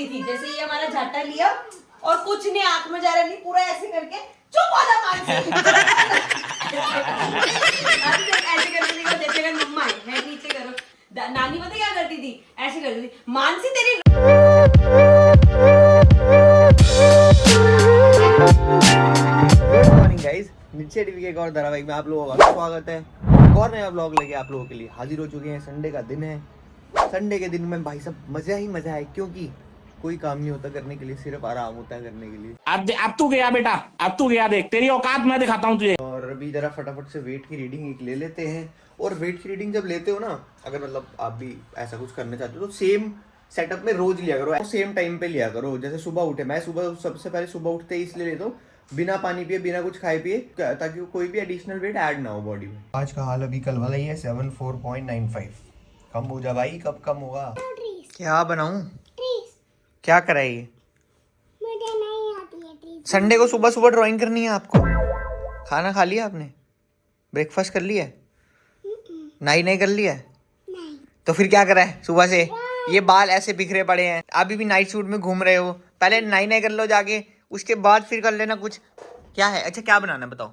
करती थी, जैसे ये हमारा झाटा लिया और कुछ नहीं आंख में जा रहा, नहीं पूरा ऐसे करके चुप हो जा मानसी। ऐसे करके देखो, जैसे अगर मम्मा है हेड नीचे करो। नानी पता क्या करती थी, ऐसे करती थी, मानसी तेरी। गुड मॉर्निंग गाइस, नीचे टीवी के एक और धारावाहिक में आप लोगों का स्वागत है। एक और नया ब्लॉग लेके आप लोगों के लिए हाजिर हो चुके हैं। संडे का दिन है। संडे के दिन में भाई सब मजा ही मजा है, क्योंकि कोई काम नहीं होता करने के लिए, सिर्फ आराम होता है करने के लिए। अब तू गया बेटा, अब तू गया, देख तेरी औकात मैं दिखाता हूँ तुझे। और अभी जरा फटाफट से वेट की रीडिंग एक ले लेते हैं। और वेट की रीडिंग जब लेते हो ना, अगर मतलब आप भी ऐसा कुछ करना चाहते हो तो सेम सेटअप में रोज लिया करो, सेम टाइम पे लिया करो। जैसे सुबह उठे, मैं सुबह सबसे पहले सुबह उठते ही इसलिए लेता हूँ, बिना पानी पिए बिना कुछ खाए पिए, ताकि कोई भी एडिशनल वेट ऐड ना हो बॉडी में। आज का हाल अभी कल वाला ही है, 74.95। कम हो जा भाई, कब कम होगा। क्या बनाऊं, क्या कराइए। मुझे नहीं आती है ट्रीज। संडे को सुबह सुबह ड्राइंग करनी है आपको। खाना खा लिया आपने, ब्रेकफास्ट कर लिया, नहीं कर लिया, नहीं। तो फिर क्या करा है सुबह से। ये बाल ऐसे बिखरे पड़े हैं, अभी भी नाइट सूट में घूम रहे हो। पहले नहीं कर लो जाके, उसके बाद फिर कर लेना कुछ। क्या है, अच्छा क्या बनाना है बताओ।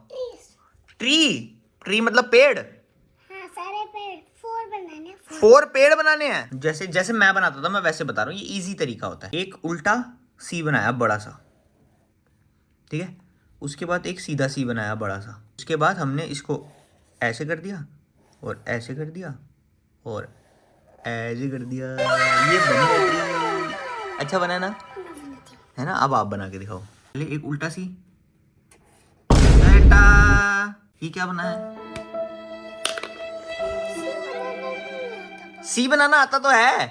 ट्री मतलब पेड़। हाँ, सारे पेड़ 4 बनाने। 4 पेड़ बनाने हैं। जैसे जैसे मैं बनाता था मैं वैसे बता रहा हूँ, ये इजी तरीका होता है। एक उल्टा सी बनाया बड़ा सा, ठीक है। उसके बाद एक सीधा सी बनाया बड़ा सा। उसके बाद हमने इसको ऐसे कर दिया और ऐसे कर दिया और ऐसे कर दिया। ये बन गया। अच्छा बना ना, है ना। अब आप बना के दिखाओ। पहले एक उल्टा सी। बेटा ये क्या बना है। सी बनाना आता तो है।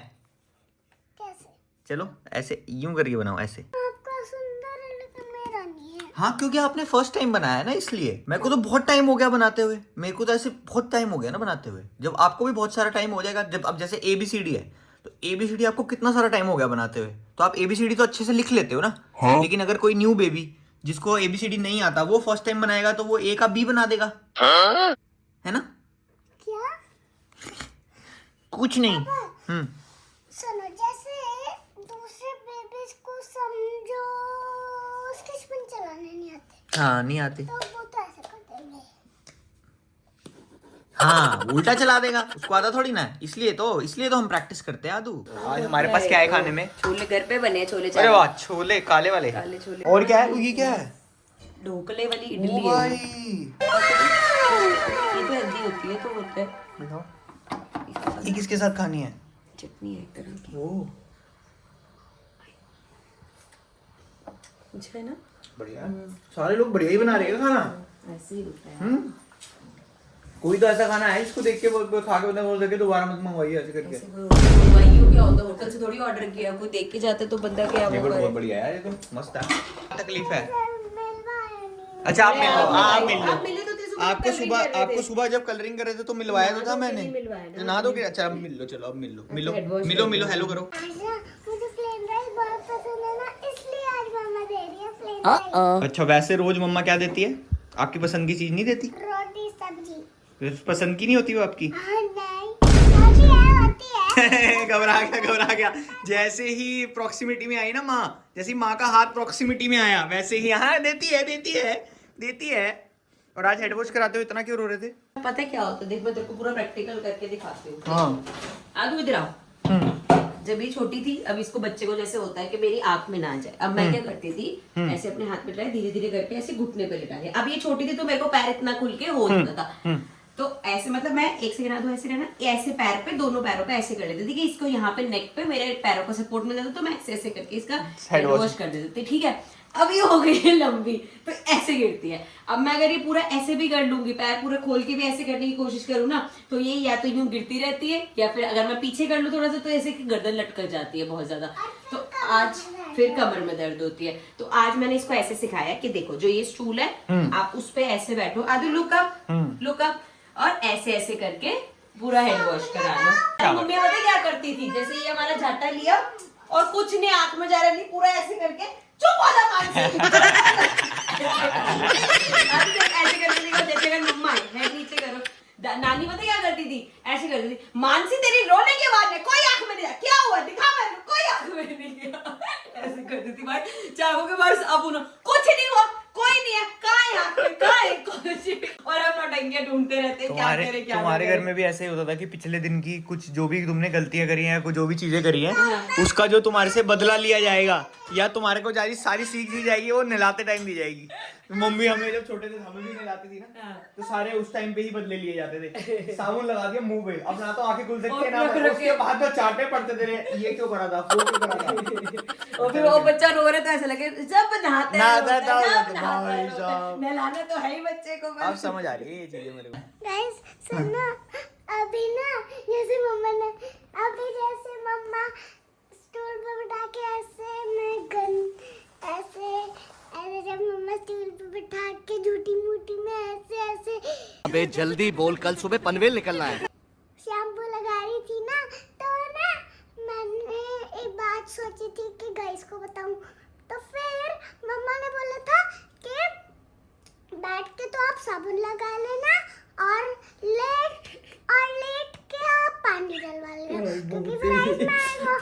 कैसे? चलो ऐसे यूं करके बनाओ, ऐसे। आपका सुंदर है लेकिन मेरा नहीं है। हाँ, क्योंकि आपने फर्स्ट टाइम बनाया है ना, इसलिए। मेरे को तो बहुत टाइम हो गया बनाते हुए, मेरे को तो ऐसे बहुत टाइम हो गया ना बनाते हुए। जब आपको भी बहुत सारा टाइम हो जाएगा, जब अब जैसे ABCD है तो ABCD आपको कितना सारा टाइम हो गया बनाते हुए, तो आप ABCD तो अच्छे से लिख लेते हो ना। हाँ? लेकिन अगर कोई न्यू बेबी जिसको ABCD नहीं आता, वो फर्स्ट टाइम बनाएगा तो वो A का B बना देगा। हाँ? है ना। क्या? कुछ नहीं। सुनो, जैसे दूसरे बेबीज को समझो स्केच पेन चलाने नहीं आते, हाँ नहीं आते, तो वो तो ऐसे कर देंगे। हाँ उल्टा चला देगा, उसको आता थोड़ी ना है। इसलिए तो हम प्रैक्टिस करते हैं आदू। आज हमारे पास क्या है खाने में। छोले घर पे बने, छोले अरे वाह, छोले काले वाले। काले छोले। और क्या है, ये क्या है। ढोकले वाली ओ इडली है। भाई, ये तो हेल्दी होती है, तो होता है। बताओ ये किसके साथ खानी है। चटनी है एक तरह की। ओ कुछ है ना, बढ़िया। सारे लोग बढ़िया ही बना रहे हैं खाना। ऐसे ही होता है। कोई तो ऐसा खाना है इसको देख के वो खा के बोल सके दोबारा मत मंगवाइए ऐसे करके। मंगवाइयो क्या होता है, होटल से थोड़ी ऑर्डर किया, कोई देख के जाते तो बंदा क्या ये वो बहुत बढ़िया है, ये तो मस्त है। तकलीफ है। मिलवाया नहीं। अच्छा आप मिल लो, आप मिल आप मिले लो। तो थे आपको सुबह जब कलरिंग कर रहे थे तो मिलवाया तो था मैंने। मिलवाया ना दो, अच्छा अब मिल लो, चलो अब मिल लो, मिलो हेलो करो। आज ना मुझे प्लेन राइस बहुत पसंद है ना, इसलिए आज मम्मा दे रही है प्लेन राइस। अच्छा वैसे रोज मम्मा क्या देती है, आपकी पसंद की चीज नहीं देती। रोटी सब्जी। पसंद की नहीं होती वो आपकी। हाँ, नहीं होती है। घबरा गया। जैसे ही प्रॉक्सिमिटी में आई ना माँ, जैसे माँ का हाथ प्रॉक्सिमिटी में आया, वैसे ही हाँ देती है। और आज हेड वॉश कराते हो इतना क्यों रो रहे थे। पता है क्या होता है, देख मैं तेरे को पूरा प्रैक्टिकल करके दिखाती हूँ। हाँ आदू इधर आओ। जब ये छोटी थी, अब इसको बच्चे को जैसे होता है कि मेरी आंख में ना आ जाए, अब मैं क्या करती थी, ऐसे अपने हाथ में लगाए, धीरे धीरे करके ऐसे घुटने पे लिटा दिया। अब ये छोटी थी तो मेरे को पैर इतना खुल के हो जाता था, तो ऐसे मतलब मैं एक सेकंड आधो ऐसे रहना, ऐसे पैर पे, दोनों पैरों पे ऐसे कर लेती थी कि इसको यहाँ पे नेक पे मेरे पैरों को सपोर्ट मिल जाता, तो मैं ऐसे ऐसे करके इसका हेड वॉश कर देती थी। ठीक है, अब ये हो गई है लंबी, तो ऐसे गिरती है। अब मैं अगर ये पूरा ऐसे भी कर लूंगी, पैर पूरे खोल के भी ऐसे करने की कोशिश करूँ ना, तो ये या तो यूं गिरती रहती है, या फिर अगर मैं पीछे कर लूँ थोड़ा सा तो ऐसे कि गर्दन लटक जाती है बहुत ज्यादा। तो आज फिर कमर में दर्द होती है। तो आज मैंने इसको ऐसे सिखाया कि देखो जो ये स्टूल है, आप उस पे ऐसे बैठो, आदू लुक अप, और ऐसे ऐसे करके पूरा हेड वॉश करा लो। मम्मी पता क्या करती थी, जैसे ये हमारा झाटा लिया और कुछ नहीं आंख में जा रहा, नहीं पूरा ऐसे करके चुप हो जा मानसी। ऐसे करके देखो, जैसे अगर मम्मा है हेड नीचे करो। नानी पता क्या करती थी, ऐसे करती थी, मानसी तेरी रोने की आवाज है, कोई आंख में नहीं, क्या हुआ दिखा, मैंने कोई आंख में नहीं गया। चाकू के बाहर साबुन, कुछ नहीं हुआ, कोई नहीं है, कहाँ है यहाँ पे, कहाँ है कुछ, और हम नौटंकियां ढूंढते रहते हैं, क्या करें क्या तुम्हारे ना घर करें। में भी ऐसे ही होता था कि पिछले दिन की कुछ जो भी तुमने गलतियां करी हैं, जो भी चीजें करी हैं, उसका जो तुम्हारे से बदला लिया जाएगा या तुम्हारे को सारी सीख दी जाएगी, वो नहलाते टाइम दी जाएगी। मम्मी हमें जब छोटे थे हमें भी नहलाती थी ना, तो सारे उस टाइम पे ही बदले लिए जाते थे। साबुन लगा दिया मुंह पे, अब ना तो आंखें खुल सकती है ना, उसके बाद तो चाटे पड़ते थे, ये क्यों करा था, वो क्यों करा था। और फिर वो बच्चा रो रहा था, ऐसा लगे जब नहाते हैं, नहाता था, जब भाई नहाता है, साहब। नहलाना तो है ही बच्चे को बस। अब समझ आ रही है ये चीजें मेरे को। गाइस सुनो, अभी ना जैसे मम्मा ने जैसे मम्मा स्टूल पे बिठा के ऐसे जब मम्मा स्टूल पे बिठा के झूठी मूठी में ऐसे अबे जल्दी बोल, कल सुबह पनवेल निकलना है। शैम्पू लगा रही थी ना, तो ना मैंने एक बात सोची थी कि गाइस को बताऊं, तो फिर मम्मा ने बोला था कि बैठ के तो आप साबुन लगा लेना और लेट के आप पानी डलवा लेना, क्योंकि फिर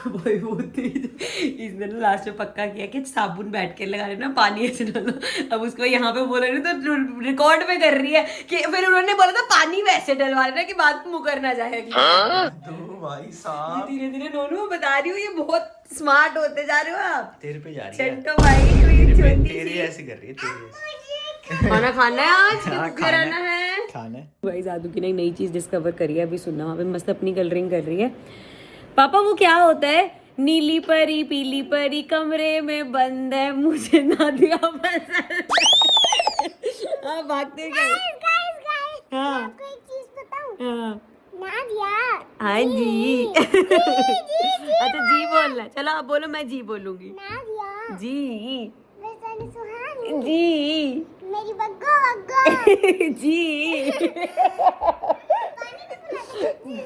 वही वो तेज। इसने ना लास्ट में पक्का किया कि साबुन बैठ के लगा लेना, पानी ऐसे डालो। अब उसको यहाँ पे बोल रही तो रिकॉर्ड में कर रही है कि फिर उन्होंने बोला था पानी वैसे डलवा लेना कि बात मुकर ना जाएगी। तो भाई साहब धीरे धीरे नोनू बता रही हूँ, ये बहुत स्मार्ट होते जा रहे हो आप। तेरे पे जा रही है, चंटो भाई मेरी छोटी तेरी सी। ऐसी कर रही है, तेरी ऐसी। खाना खाना है आज कि हाँ, भूखे खाना है। रहना है। खाना है। भाई जादू की ने एक नई चीज डिस्कवर करी है, अभी सुनना। वहाँ पे मस्त अपनी कलरिंग कर रही है। पापा वो क्या होता है, नीली परी पीली परी कमरे में बंद है, मुझे ना दिया पसंद। हाँ भागते क्या? गाइस हाँ आपको एक चीज बताऊं, हाँ नादिया हाँ जी। अच्छा जी बोलना, चलो आप बोलो, मैं जी बोलूंगी। नादिया जी वैसे सुहानी जी मेरी बग्गो जी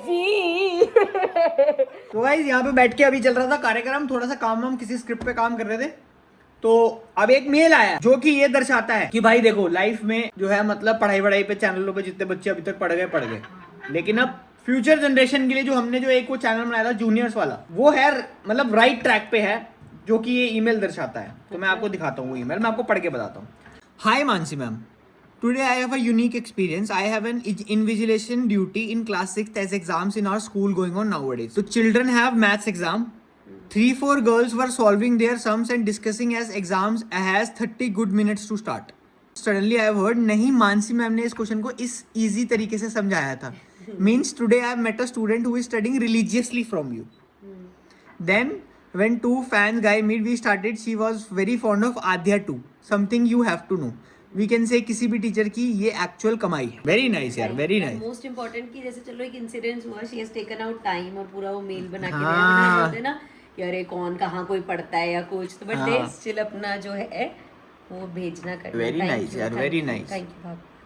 जी। तो गाइस यहाँ पे बैठ के अभी चल रहा था कार्यक्रम, थोड़ा सा काम हम किसी स्क्रिप्ट पे काम कर रहे थे, तो अब एक मेल आया जो कि ये दर्शाता है कि भाई देखो लाइफ में जो है मतलब पढ़ाई पे चैनलों पे जितने बच्चे अभी तक पढ़ गए, लेकिन अब फ्यूचर जनरेशन के लिए जो हमने जो एक वो चैनल बनाया था जूनियर्स वाला, वो है मतलब राइट ट्रैक पे है, जो कि ये ईमेल दर्शाता है। तो मैं आपको दिखाता हूँ वो ईमेल, मैं आपको पढ़ के बताता हूँ। Hi Mansi ma'am, today I have a unique experience. I have an invigilation duty in class 6th as exams in our school going on nowadays. So children have maths exam. 3-4 girls were solving their sums and discussing as exams has 30 good minutes to start. Suddenly I have heard नहीं Mansi ma'am ने इस question को इस easy तरीके से समझाया था. Means today I have met a student who is studying religiously from you. Then when two fans guy meet we started, she was very fond of Adhya too. Something you have to know. We can say किसी भी teacher की ये actual कमाई है। Very nice यार, very nice. Most important कि जैसे चलो एक इंसिडेंस हुआ, she has taken out time और पूरा वो मेल बना के हाँ। बोलते ना कि अरे कौन कहाँ कोई पढ़ता है या कुछ, तो बट दे स्टिल अपना जो है वो भेजना करना। वेरी नाइस यार, very nice.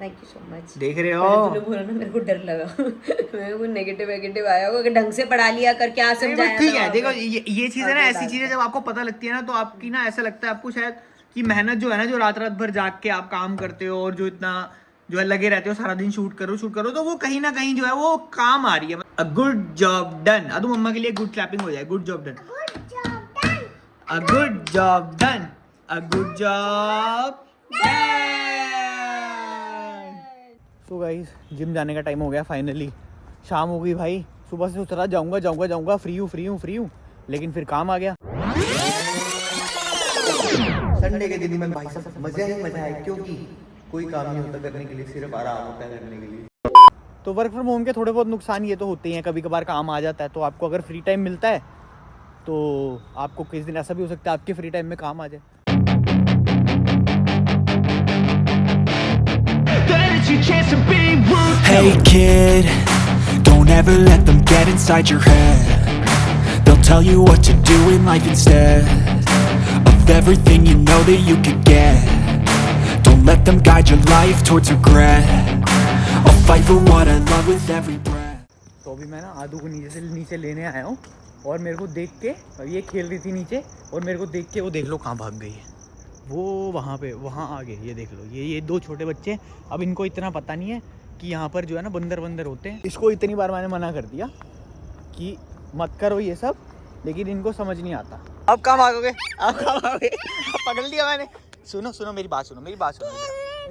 Thank you so much. देख रहे हो, तूने बोला ना मेरे को डर लगा। मेरे को नेगेटिव आया होगा कि ढंग से पढ़ा लिया कर, क्या समझाया। ठीक है, देखो ये चीज है ना, ऐसी चीजें जब आपको पता लगती है ना, तो आपकी ना ऐसा लगता है आपको शायद कि मेहनत जो है ना, जो रात भर जाग के आप काम करते हो और जो इतना जो है लगे रहते हो सारा दिन शूट करो, तो वो कहीं ना कहीं जो है वो काम आ रही है। A good job done. Adu मम्मा के लिए गुड क्लैपिंग हो जाए। Good job done, a good job done, a good job done. So guys gym जाने का टाइम हो गया फाइनली। शाम हो गई भाई, सुबह से सोच रहा जाऊंगा, फ्री हूँ, लेकिन फिर काम आ गया। संडे के दिन में भाई साहब मजा है, क्योंकि कोई काम नहीं होता करने के लिए, सिर्फ आराम होता है करने के लिए। तो वर्क फ्रॉम होम के थोड़े बहुत नुकसान ये तो होते ही हैं, कभी कभार काम आ जाता है, तो आपको अगर फ्री टाइम मिलता है तो आपको किस दिन ऐसा भी हो सकता है आपके फ्री टाइम में काम आ जाए। Hey kid, don't ever let them get inside your head. They'll tell you what to do in life instead of everything you know that you could get. Don't let them guide your life towards regret. I'll fight for what I love with every breath. तो अभी मैं ना आदू को नीचे लेने आया हूँ, और मेरे को देख के, ये खेल रही थी नीचे, और मेरे को देख के वो देख लो कहाँ भाग गई है, वो वहाँ आ गए। ये देख लो, ये दो छोटे बच्चे। अब इनको इतना पता नहीं है कि यहाँ पर जो है ना बंदर होते हैं। इसको इतनी बार मैंने मना कर दिया कि मत करो ये सब, लेकिन इनको समझ नहीं आता। अब कहाँ भागोगे? अब कहाँ भागोगे? अब पकड़ लिया मैंने। सुनो मेरी बात सुनो इधर।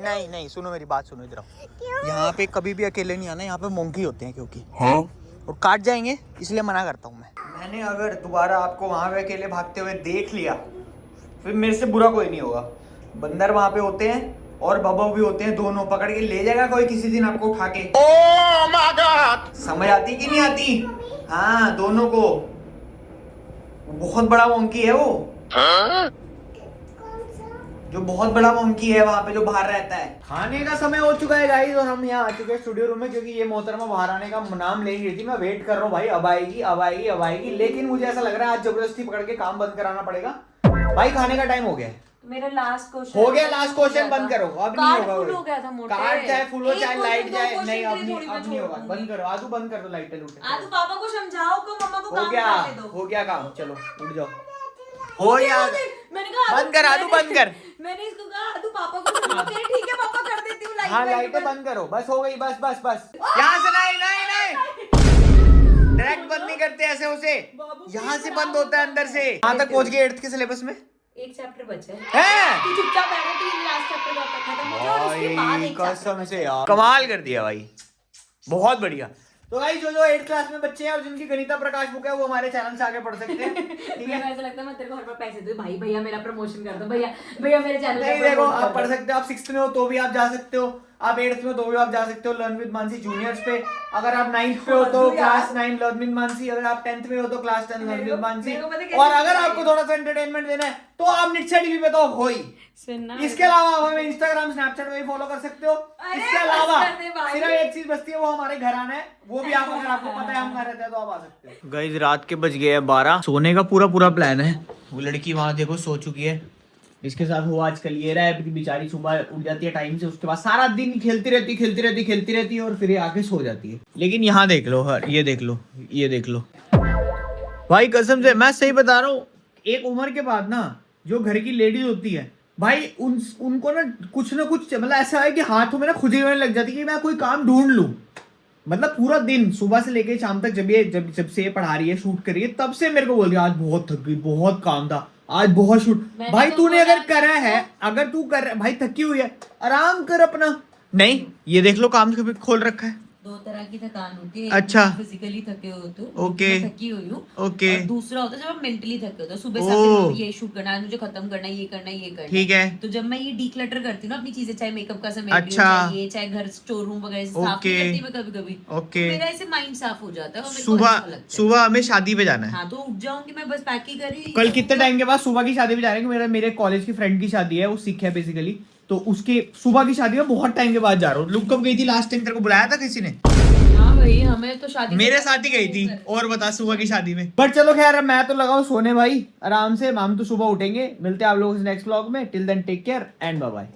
नहीं सुनो मेरी बात सुनो इधर आओ। यहाँ पे कभी भी अकेले नहीं आना, यहाँ पे मोंकी होते हैं क्योंकि और काट जाएंगे, इसलिए मना करता हूँ मैं। मैंने अगर दोबारा आपको वहाँ पे अकेले भागते हुए देख लिया फिर मेरे से बुरा कोई नहीं होगा। बंदर वहाँ पे होते हैं और बब्बू भी होते हैं, दोनों पकड़ के ले जाएगा कोई किसी दिन आपको उठा के। Oh my God! समझ आती कि नहीं आती? हाँ दोनों को। बहुत बड़ा मोंकी है वो। जो बहुत बड़ा मोंकी है वहाँ पे जो बाहर रहता है। खाने का समय हो चुका है गाइस और हम यहाँ आ चुके हैं स्टूडियो रूम में, क्योंकि ये मोहतरमा बाहर आने का नाम ले रही थी। मैं वेट कर रहा हूँ भाई, अब आएगी, लेकिन मुझे ऐसा लग रहा है आज जबरदस्ती पकड़ के काम बंद कराना पड़ेगा। भाई खाने का टाइम हो गया है। मेरा लास्ट क्वेश्चन हो गया, लास्ट क्वेश्चन बंद करो। अब नहीं होगा। फुल हो गया था मोटे। कार्ड चाहे फुल हो चाहे लाइट जाए, नहीं अब नहीं नहीं होगा। बंद करो आजू, बंद कर दो लाइटें लूटे। आजू पापा को समझाओ को मम्मा को काम करने दो। हो गया काम, चलो उठ जाओ। हो गया, मैंने कहा बंद कर आजू, बंद कर। मैंने इसको कहा आजू पापा को समझाओ। कह रही, ठीक है पापा कर देती हूँ लाइट। हाँ लाइटें बंद करो, बस हो गई, बस। यहाँ से नहीं डायरेक्ट बंद नहीं करते ऐसे उसे, यहाँ से बंद होता है अंदर से। कहाँ तक पहुँच गए 8th के सिलेबस में? एक चैप्टर बचा है। तू चुपचाप बैठा, तू लास्ट चैप्टर का खत्म हो जाए और उसके बाद एक कसम से यार कमाल कर दिया भाई, बहुत बढ़िया। तो भाई जो 8th क्लास में बच्चे हैं और जिनकी गणिता प्रकाश बुक है वो हमारे चैनल से आगे पढ़ सकते हैं। ठीक है, ऐसा लगता है मैं तेरे को हर बार पैसे दूं, भाई भैया मेरा प्रमोशन कर दो, भैया मेरे चैनल नहीं देखो आप पढ़ सकते हो। आप 6th में हो तो भी आप जा सकते हो, आप 8th में तो भी आप जा सकते हो लर्न विद मानसी जूनियर्स पे। अगर आप 9th पे हो तो क्लास 9 लर्न विद मानसी, अगर आप 10th में हो तो क्लास 10 लर्न विद मानसी। और अगर आपको थोड़ा सा एंटरटेनमेंट देना है तो आप नित्सा टीवी पे तो हो ही। इसके अलावा आप हमें इंस्टाग्राम स्नैपचैट में भी फॉलो कर सकते हो। इसके अलावा सिर्फ एक चीज बचती है, वो हमारे घर आना है। वो भी आप अगर आपको पता है हम घर रहते हैं तो आप आ सकते हो। गाइस रात के बज गए हैं 12, सोने का पूरा प्लान है। वो लड़की वहां देखो सो चुकी है, इसके साथ हुआ आजकल ये रहा है कि बेचारी सुबह उठ जाती है टाइम से, उसके बाद सारा दिन खेलती रहती है और फिर ये आके सो जाती है। लेकिन यहाँ देख लो, ये देख लो भाई, कसम से मैं सही बता रहा हूँ, एक उम्र के बाद ना जो घर की लेडीज होती है भाई उनको ना कुछ मतलब ऐसा है कि हाथों में ना खुजली होने लग जाती है कि मैं कोई काम ढूंढ लूं। मतलब पूरा दिन सुबह से लेके शाम तक जब से ये पढ़ा रही है, शूट कर रही है, तब से मेरे को बोल रही है आज बहुत थक गई, बहुत काम था, आज बहुत शूट। भाई तूने अगर करा है, अगर तू कर भाई थकी हुई है, आराम कर अपना। नहीं ये देख लो काम खोल रखा है। दो तरह की थकान होती है। अच्छा, फिजिकली थके हो तो ओके, थकी हुई हूँ। ओके। और दूसरा होता है जब आप मेंटली थके होते हो, सुबह से ये शूट करना है, मुझे खत्म करना है, ये करना। ठीक है, तो जब मैं ये डीक्लटर करती हूँ ना अपनी चीजें, चाहे मेकअप का समय, अच्छा, चाहे घर स्टोर रूम वगैरह साफ करती हूँ कभी, ओके, मेरा ऐसे माइंड साफ हो जाता है। सुबह हमें शादी पे जाना है। हाँ तो उठ जाऊंगी मैं, बस पैकिंग करी। कल कितने टाइम के बाद सुबह की शादी पे जा रहे हैं? मेरे कॉलेज की फ्रेंड की शादी है, वो सिख है बेसिकली, तो उसके सुबह की शादी में बहुत टाइम के बाद जा रहा हूँ। लुक कब गई थी लास्ट टाइम? तेरे को बुलाया था किसी ने? हाँ भाई, हमें तो शादी मेरे साथ ही गई थी। और बता सुबह की शादी में। बट चलो खैर मैं तो लगाऊं सोने भाई आराम से, हम तो सुबह उठेंगे। मिलते हैं आप लोगों से नेक्स्ट व्लॉग में। Till then take care and bye bye.